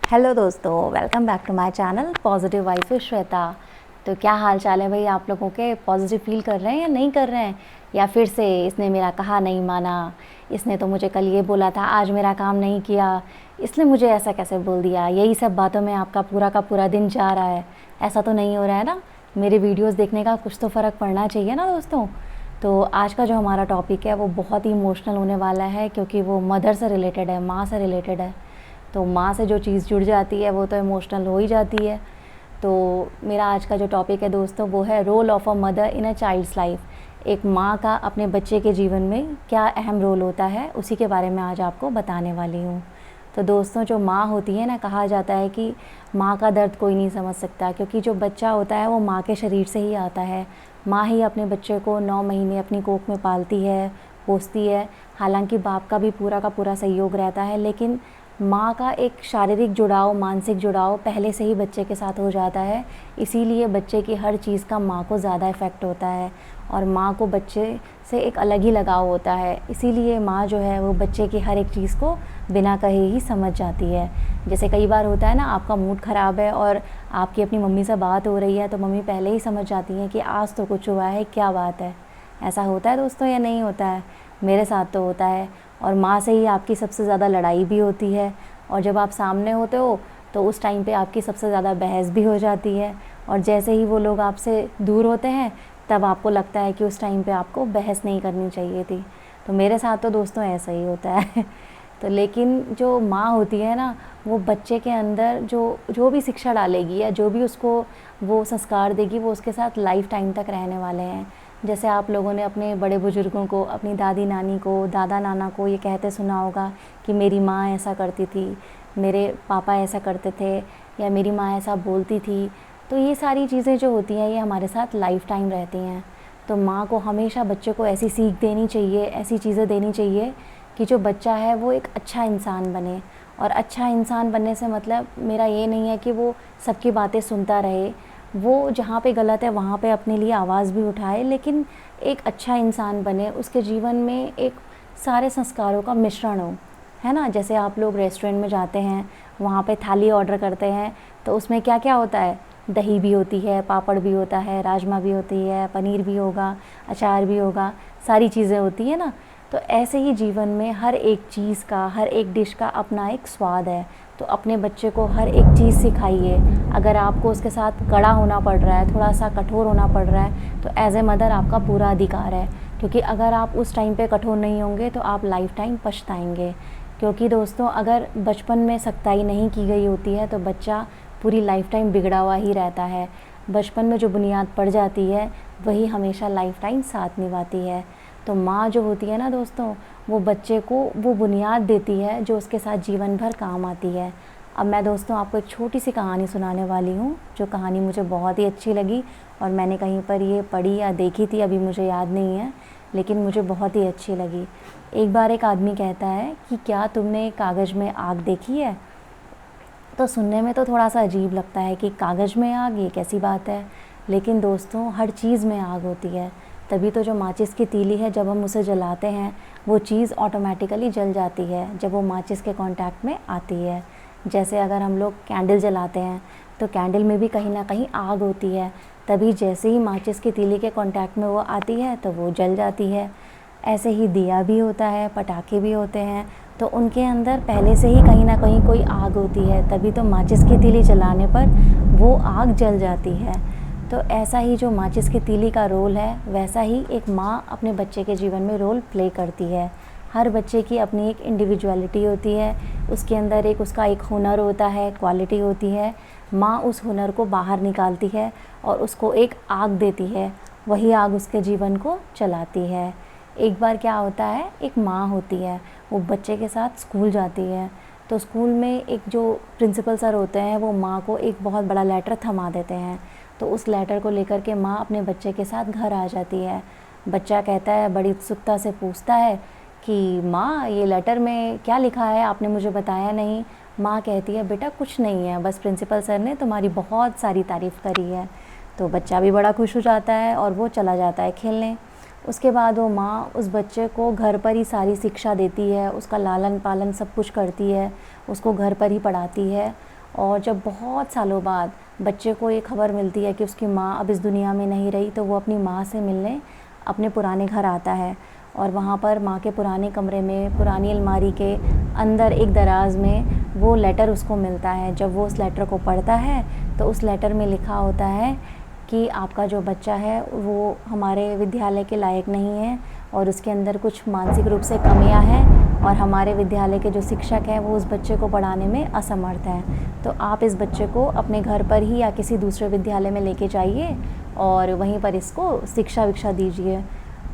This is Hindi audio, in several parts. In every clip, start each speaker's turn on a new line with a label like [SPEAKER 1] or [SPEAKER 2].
[SPEAKER 1] हेलो दोस्तों, welcome back to my channel positive wife with Shweta. तो क्या हाल चाल है भाई आप लोगों के? पॉजिटिव फील कर रहे हैं या नहीं कर रहे हैं? या फिर से इसने मेरा कहा नहीं माना, इसने तो मुझे कल ये बोला था, आज मेरा काम नहीं किया, इसने मुझे ऐसा कैसे बोल दिया, यही सब बातों में आपका पूरा का पूरा दिन जा रहा है। ऐसा तो नहीं हो रहा है ना? मेरे वीडियोज़ देखने का कुछ तो फ़र्क पड़ना चाहिए ना दोस्तों। तो आज का जो हमारा टॉपिक है वो बहुत ही इमोशनल होने वाला है, क्योंकि वो मदर से रिलेटेड है, माँ से रिलेटेड है। तो माँ से जो चीज़ जुड़ जाती है वो तो इमोशनल हो ही जाती है। तो मेरा आज का जो टॉपिक है दोस्तों वो है role of a mother in a child's life. एक माँ का अपने बच्चे के जीवन में क्या अहम रोल होता है, उसी के बारे में आज आपको बताने वाली हूँ। तो दोस्तों, जो माँ होती है ना, कहा जाता है कि माँ का दर्द कोई नहीं समझ सकता, क्योंकि जो बच्चा होता है वो माँ के शरीर से ही आता है। माँ ही अपने बच्चे को 9 महीने अपनी कोख में पालती है, पोसती है। हालांकि बाप का भी पूरा का पूरा सहयोग रहता है, लेकिन माँ का एक शारीरिक जुड़ाव, मानसिक जुड़ाव पहले से ही बच्चे के साथ हो जाता है। इसीलिए बच्चे की हर चीज़ का माँ को ज़्यादा इफ़ेक्ट होता है और माँ को बच्चे से एक अलग ही लगाव होता है। इसीलिए माँ जो है वो बच्चे की हर एक चीज़ को बिना कहे ही समझ जाती है। जैसे कई बार होता है ना, आपका मूड ख़राब है और आपकी अपनी मम्मी से बात हो रही है, तो मम्मी पहले ही समझ जाती हैं कि आज तो कुछ हुआ है, क्या बात है। ऐसा होता है दोस्तों या नहीं होता है? मेरे साथ तो होता है। और माँ से ही आपकी सबसे ज़्यादा लड़ाई भी होती है, और जब आप सामने होते हो तो उस टाइम पे आपकी सबसे ज़्यादा बहस भी हो जाती है। और जैसे ही वो लोग आपसे दूर होते हैं तब आपको लगता है कि उस टाइम पे आपको बहस नहीं करनी चाहिए थी। तो मेरे साथ तो दोस्तों ऐसा ही होता है। तो लेकिन जो माँ होती है ना, वो बच्चे के अंदर जो जो भी शिक्षा डालेगी या जो भी उसको वो संस्कार देगी, वो उसके साथ लाइफ टाइम तक रहने वाले हैं। जैसे आप लोगों ने अपने बड़े बुज़ुर्गों को, अपनी दादी नानी को, दादा नाना को ये कहते सुना होगा कि मेरी माँ ऐसा करती थी, मेरे पापा ऐसा करते थे, या मेरी माँ ऐसा बोलती थी। तो ये सारी चीज़ें जो होती हैं ये हमारे साथ लाइफ टाइम रहती हैं। तो माँ को हमेशा बच्चे को ऐसी सीख देनी चाहिए, ऐसी चीज़ें देनी चाहिए कि जो बच्चा है वो एक अच्छा इंसान बने। और अच्छा इंसान बनने से मतलब मेरा ये नहीं है कि वो सबकी बातें सुनता रहे, वो जहाँ पे गलत है वहाँ पे अपने लिए आवाज़ भी उठाए, लेकिन एक अच्छा इंसान बने। उसके जीवन में एक सारे संस्कारों का मिश्रण हो, है ना। जैसे आप लोग रेस्टोरेंट में जाते हैं, वहाँ पे थाली ऑर्डर करते हैं, तो उसमें क्या क्या होता है? दही भी होती है, पापड़ भी होता है, राजमा भी होती है, पनीर भी होगा, अचार भी होगा, सारी चीज़ें होती है ना। तो ऐसे ही जीवन में हर एक चीज़ का, हर एक डिश का अपना एक स्वाद है। तो अपने बच्चे को हर एक चीज़ सिखाइए। अगर आपको उसके साथ कड़ा होना पड़ रहा है, थोड़ा सा कठोर होना पड़ रहा है, तो एज़ ए मदर आपका पूरा अधिकार है। क्योंकि अगर आप उस टाइम पे कठोर नहीं होंगे तो आप लाइफ टाइम पछताएंगे। क्योंकि दोस्तों, अगर बचपन में सख्ताई नहीं की गई होती है तो बच्चा पूरी लाइफ टाइम बिगड़ा हुआ ही रहता है। बचपन में जो बुनियाद पड़ जाती है वही हमेशा लाइफ टाइम साथ निभाती है। तो माँ जो होती है ना दोस्तों, वो बच्चे को वो बुनियाद देती है जो उसके साथ जीवन भर काम आती है। अब मैं दोस्तों आपको एक छोटी सी कहानी सुनाने वाली हूँ, जो कहानी मुझे बहुत ही अच्छी लगी और मैंने कहीं पर ये पढ़ी या देखी थी, अभी मुझे याद नहीं है, लेकिन मुझे बहुत ही अच्छी लगी। एक बार एक आदमी कहता है कि क्या तुमने कागज़ में आग देखी है? तो सुनने में तो थोड़ा सा अजीब लगता है कि कागज़ में आग, ये कैसी बात है। लेकिन दोस्तों, हर चीज़ में आग होती है। तभी तो जो माचिस की तीली है, जब हम उसे जलाते हैं वो चीज़ ऑटोमेटिकली जल जाती है जब वो माचिस के कांटेक्ट में आती है। जैसे अगर हम लोग कैंडल जलाते हैं तो कैंडल में भी कहीं ना कहीं आग होती है, तभी जैसे ही माचिस की तीली के कांटेक्ट में वो आती है तो वो जल जाती है। ऐसे ही दिया भी होता है, पटाखे भी होते हैं, तो उनके अंदर पहले से ही कहीं ना कहीं कोई आग होती है, तभी तो माचिस की तीली जलाने पर वो आग जल जाती है। तो ऐसा ही जो माचिस की तीली का रोल है, वैसा ही एक माँ अपने बच्चे के जीवन में रोल प्ले करती है। हर बच्चे की अपनी एक इंडिविजुअलिटी होती है, उसके अंदर एक उसका एक हुनर होता है, क्वालिटी होती है। माँ उस हुनर को बाहर निकालती है और उसको एक आग देती है, वही आग उसके जीवन को चलाती है। एक बार क्या होता है, एक माँ होती है, वो बच्चे के साथ स्कूल जाती है। तो स्कूल में एक जो प्रिंसिपल सर होते हैं वो माँ को एक बहुत बड़ा लेटर थमा देते हैं। तो उस लेटर को लेकर के माँ अपने बच्चे के साथ घर आ जाती है। बच्चा कहता है, बड़ी उत्सुकता से पूछता है कि माँ, ये लेटर में क्या लिखा है, आपने मुझे बताया नहीं। माँ कहती है, बेटा कुछ नहीं है, बस प्रिंसिपल सर ने तुम्हारी बहुत सारी तारीफ़ करी है। तो बच्चा भी बड़ा खुश हो जाता है और वो चला जाता है खेलने। उसके बाद वो माँ उस बच्चे को घर पर ही सारी शिक्षा देती है, उसका लालन पालन सब कुछ करती है, उसको घर पर ही पढ़ाती है। और जब बहुत सालों बाद बच्चे को ये खबर मिलती है कि उसकी माँ अब इस दुनिया में नहीं रही, तो वो अपनी माँ से मिलने अपने पुराने घर आता है। और वहाँ पर माँ के पुराने कमरे में, पुरानी अलमारी के अंदर एक दराज में वो लेटर उसको मिलता है। जब वो उस लेटर को पढ़ता है तो उस लेटर में लिखा होता है कि आपका जो बच्चा है वो हमारे विद्यालय के लायक नहीं है और उसके अंदर कुछ मानसिक रूप से कमियां हैं और हमारे विद्यालय के जो शिक्षक हैं वो उस बच्चे को पढ़ाने में असमर्थ हैं। तो आप इस बच्चे को अपने घर पर ही या किसी दूसरे विद्यालय में लेके जाइए और वहीं पर इसको शिक्षा विक्षा दीजिए।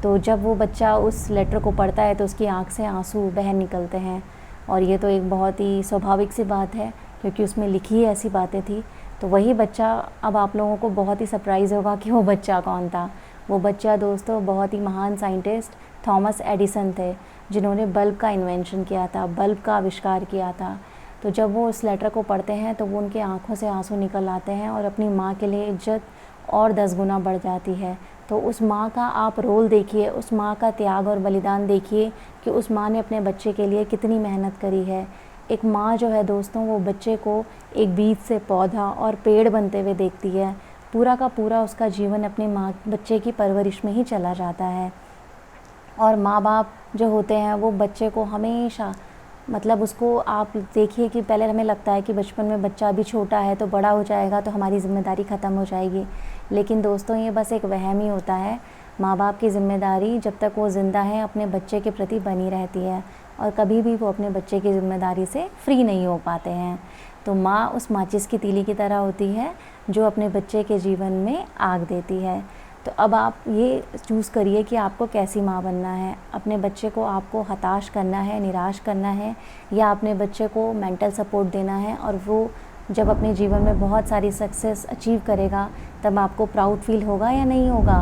[SPEAKER 1] तो जब वो बच्चा उस लेटर को पढ़ता है तो उसकी आँख से आंसू बह निकलते हैं। और ये तो एक बहुत ही स्वाभाविक सी बात है क्योंकि उसमें लिखी ही ऐसी बातें थी। तो वही बच्चा, अब आप लोगों को बहुत ही सरप्राइज़ होगा कि वो बच्चा कौन था। वो बच्चा दोस्तों बहुत ही महान साइंटिस्ट थॉमस एडिसन थे, जिन्होंने बल्ब का इन्वेंशन किया था, बल्ब का आविष्कार किया था। तो जब वो उस लेटर को पढ़ते हैं तो वो उनके आँखों से आंसू निकल आते हैं और अपनी माँ के लिए इज्जत और 10 गुना बढ़ जाती है। तो उस माँ का आप रोल देखिए, उस माँ का त्याग और बलिदान देखिए कि उस माँ ने अपने बच्चे के लिए कितनी मेहनत करी है। एक माँ जो है दोस्तों, वो बच्चे को एक बीज से पौधा और पेड़ बनते हुए देखती है। पूरा का पूरा उसका जीवन अपने माँ बच्चे की परवरिश में ही चला जाता है। और माँ बाप जो होते हैं वो बच्चे को हमेशा, मतलब उसको आप देखिए कि पहले हमें लगता है कि बचपन में बच्चा अभी छोटा है तो बड़ा हो जाएगा तो हमारी ज़िम्मेदारी ख़त्म हो जाएगी, लेकिन दोस्तों ये बस एक वहम ही होता है। माँ बाप की ज़िम्मेदारी जब तक वो ज़िंदा है अपने बच्चे के प्रति बनी रहती है और कभी भी वो अपने बच्चे की ज़िम्मेदारी से फ्री नहीं हो पाते हैं। तो माँ उस माचिस की तीली की तरह होती है जो अपने बच्चे के जीवन में आग देती है। तो अब आप ये चूज़ करिए कि आपको कैसी माँ बनना है। अपने बच्चे को आपको हताश करना है, निराश करना है, या अपने बच्चे को मेंटल सपोर्ट देना है और वो जब अपने जीवन में बहुत सारी सक्सेस अचीव करेगा तब आपको प्राउड फील होगा या नहीं होगा।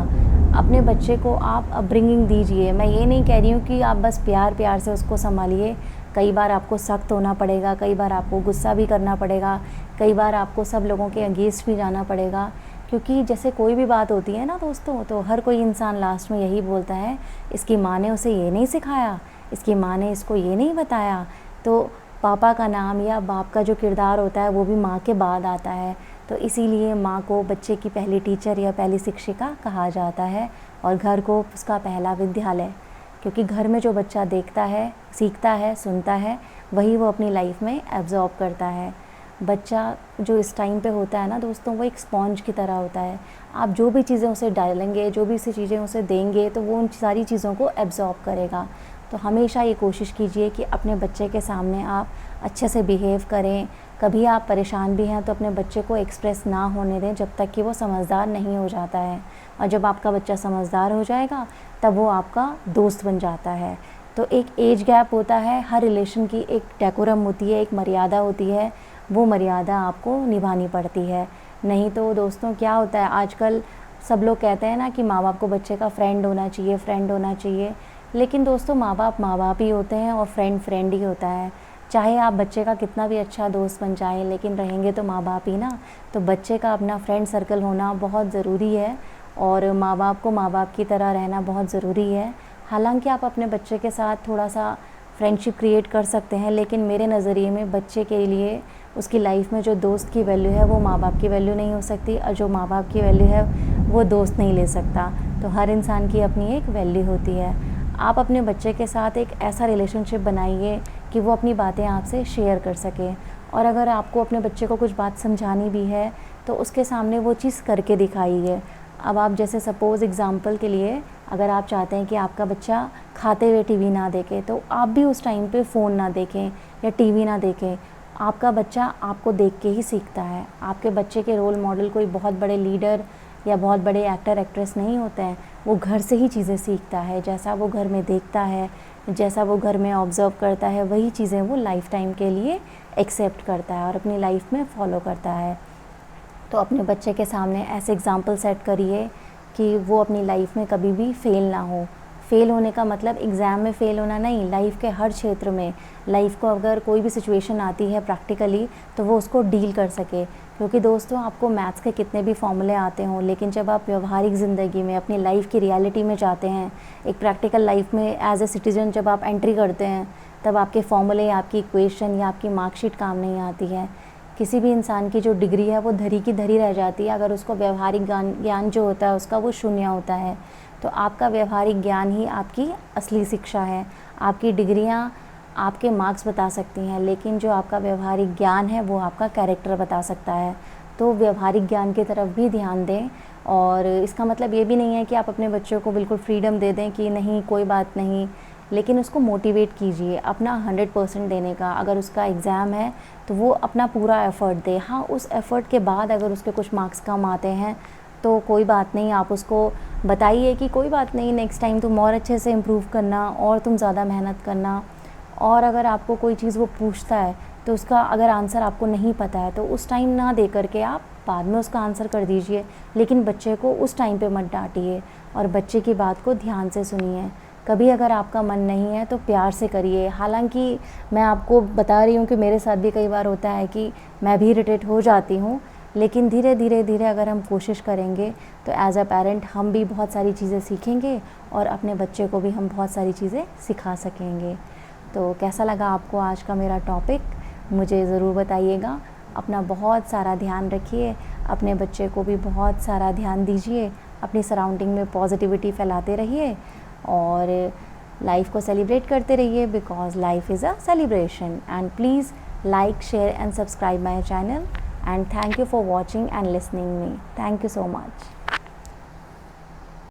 [SPEAKER 1] अपने बच्चे को आप अपब्रिंगिंग दीजिए। मैं ये नहीं कह रही हूँ कि आप बस प्यार प्यार से उसको संभालिए। कई बार आपको सख्त होना पड़ेगा, कई बार आपको गुस्सा भी करना पड़ेगा, कई बार आपको सब लोगों के अगेंस्ट भी जाना पड़ेगा। क्योंकि जैसे कोई भी बात होती है ना दोस्तों, तो हर कोई इंसान लास्ट में यही बोलता है, इसकी माँ ने उसे ये नहीं सिखाया, इसकी माँ ने इसको ये नहीं बताया। तो पापा का नाम या बाप का जो किरदार होता है वो भी माँ के बाद आता है। तो इसीलिए माँ को बच्चे की पहली टीचर या पहली शिक्षिका कहा जाता है और घर को उसका पहला विद्यालय। क्योंकि घर में जो बच्चा देखता है, सीखता है, सुनता है, वही वो अपनी लाइफ में एब्जॉर्ब करता है। बच्चा जो इस टाइम पे होता है ना दोस्तों, वो एक स्पॉन्ज की तरह होता है। आप जो भी चीज़ें उसे डालेंगे, जो भी सी चीज़ें उसे देंगे, तो वो उन सारी चीज़ों को एब्जॉर्ब करेगा। तो हमेशा ये कोशिश कीजिए कि अपने बच्चे के सामने आप अच्छे से बिहेव करें। कभी आप परेशान भी हैं तो अपने बच्चे को एक्सप्रेस ना होने दें जब तक कि वो समझदार नहीं हो जाता है। और जब आपका बच्चा समझदार हो जाएगा तब वो आपका दोस्त बन जाता है। तो एक एज गैप होता है, हर रिलेशन की एक डेकोरम होती है, एक मर्यादा होती है। वो मर्यादा आपको निभानी पड़ती है। नहीं तो दोस्तों क्या होता है, आजकल सब लोग कहते हैं ना कि माँ बाप को बच्चे का फ्रेंड होना चाहिए, फ्रेंड होना चाहिए। लेकिन दोस्तों माँ बाप ही होते हैं और फ्रेंड ही होता है। चाहे आप बच्चे का कितना भी अच्छा दोस्त बन जाएं, लेकिन रहेंगे तो माँ बाप ही ना। तो बच्चे का अपना फ्रेंड सर्कल होना बहुत ज़रूरी है और माँ बाप को माँ बाप की तरह रहना बहुत ज़रूरी है। हालांकि आप अपने बच्चे के साथ थोड़ा सा फ्रेंडशिप क्रिएट कर सकते हैं, लेकिन मेरे नज़रिए में बच्चे के लिए उसकी लाइफ में जो दोस्त की वैल्यू है वो माँ बाप की वैल्यू नहीं हो सकती, और जो माँ बाप की वैल्यू है वो दोस्त नहीं ले सकता। तो हर इंसान की अपनी एक वैल्यू होती है। आप अपने बच्चे के साथ एक ऐसा रिलेशनशिप बनाइए कि वो अपनी बातें आपसे शेयर कर सके। और अगर आपको अपने बच्चे को कुछ बात समझानी भी है तो उसके सामने वो चीज़ करके दिखाइए। अब आप जैसे सपोज़ एग्ज़ाम्पल के लिए, अगर आप चाहते हैं कि आपका बच्चा खाते हुए टीवी ना देखे, तो आप भी उस टाइम पे फ़ोन ना देखें या टीवी ना देखें। आपका बच्चा आपको देख के ही सीखता है। आपके बच्चे के रोल मॉडल कोई बहुत बड़े लीडर या बहुत बड़े एक्टर एक्ट्रेस नहीं होते हैं। वो घर से ही चीज़ें सीखता है। जैसा वो घर में देखता है, जैसा वो घर में ऑब्ज़र्व करता है, वही चीज़ें वो लाइफ टाइम के लिए एक्सेप्ट करता है और अपनी लाइफ में फॉलो करता है। तो अपने बच्चे के सामने ऐसे एग्ज़ाम्पल सेट करिए कि वो अपनी लाइफ में कभी भी फ़ेल ना हो। फ़ेल होने का मतलब एग्ज़ाम में फ़ेल होना नहीं, लाइफ के हर क्षेत्र में। लाइफ को अगर कोई भी सिचुएशन आती है प्रैक्टिकली, तो वो उसको डील कर सके। क्योंकि दोस्तों आपको मैथ्स के कितने भी फॉर्मूले आते हों, लेकिन जब आप व्यवहारिक ज़िंदगी में अपनी लाइफ की रियलिटी में जाते हैं, एक प्रैक्टिकल लाइफ में एज ए सिटीज़न जब आप एंट्री करते हैं, तब आपके फॉर्मूले, आपकी इक्वेशन या आपकी मार्कशीट काम नहीं आती है। किसी भी इंसान की जो डिग्री है वो धरी की धरी रह जाती है अगर उसको व्यवहारिक ज्ञान जो होता है उसका वो शून्य होता है। तो आपका व्यवहारिक ज्ञान ही आपकी असली शिक्षा है। आपकी डिग्रियाँ आपके मार्क्स बता सकती हैं, लेकिन जो आपका व्यवहारिक ज्ञान है वो आपका कैरेक्टर बता सकता है। तो व्यवहारिक ज्ञान की तरफ भी ध्यान दें। और इसका मतलब ये भी नहीं है कि आप अपने बच्चों को बिल्कुल फ्रीडम दे दें कि नहीं कोई बात नहीं, लेकिन उसको मोटिवेट कीजिए अपना 100% देने का। अगर उसका एग्ज़ाम है तो वो अपना पूरा एफ़र्ट दे। हाँ, उस एफ़र्ट के बाद अगर उसके कुछ मार्क्स कम आते हैं तो कोई बात नहीं, आप उसको बताइए कि कोई बात नहीं, नेक्स्ट टाइम तुम और अच्छे से इम्प्रूव करना और तुम ज़्यादा मेहनत करना। और अगर आपको कोई चीज़ वो पूछता है तो उसका अगर आंसर आपको नहीं पता है तो उस टाइम ना दे करके आप बाद में उसका आंसर कर दीजिए, लेकिन बच्चे को उस टाइम पे मत डांटिए और बच्चे की बात को ध्यान से सुनिए। कभी अगर आपका मन नहीं है तो प्यार से करिए। हालांकि मैं आपको बता रही हूँ कि मेरे साथ भी कई बार होता है कि मैं भी इरिटेट हो जाती हूँ, लेकिन धीरे धीरे अगर हम कोशिश करेंगे तो एज़ अ पेरेंट हम भी बहुत सारी चीज़ें सीखेंगे और अपने बच्चे को भी हम बहुत सारी चीज़ें सिखा सकेंगे। तो कैसा लगा आपको आज का मेरा टॉपिक, मुझे ज़रूर बताइएगा। अपना बहुत सारा ध्यान रखिए, अपने बच्चे को भी बहुत सारा ध्यान दीजिए, अपनी सराउंडिंग में पॉजिटिविटी फैलाते रहिए और लाइफ को सेलिब्रेट करते रहिए, because life is a celebration. And please like, share and subscribe my channel, and thank you for watching and listening me. Thank you so much.